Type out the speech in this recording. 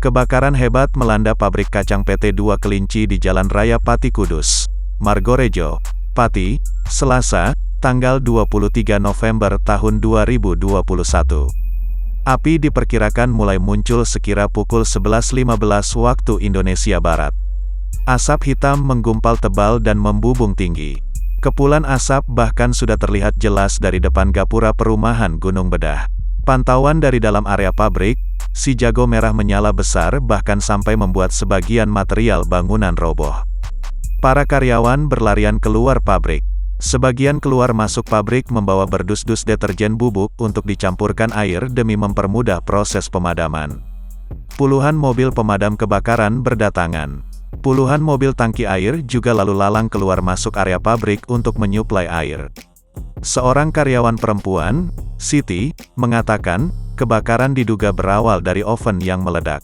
Kebakaran hebat melanda pabrik kacang PT 2 Kelinci di Jalan Raya Pati Kudus, Margorejo, Pati, Selasa, tanggal 23 November tahun 2021. Api diperkirakan mulai muncul sekira pukul 11.15 waktu Indonesia Barat. Asap hitam menggumpal tebal dan membubung tinggi. Kepulan asap bahkan sudah terlihat jelas dari depan gapura perumahan Gunung Bedah. Pantauan dari dalam area pabrik, si jago merah menyala besar bahkan sampai membuat sebagian material bangunan roboh. Para karyawan berlarian keluar pabrik. Sebagian keluar masuk pabrik membawa berdus-dus deterjen bubuk untuk dicampurkan air demi mempermudah proses pemadaman. Puluhan mobil pemadam kebakaran berdatangan. Puluhan mobil tangki air juga lalu lalang keluar masuk area pabrik untuk menyuplai air. Seorang karyawan perempuan, Siti, mengatakan, kebakaran diduga berawal dari oven yang meledak.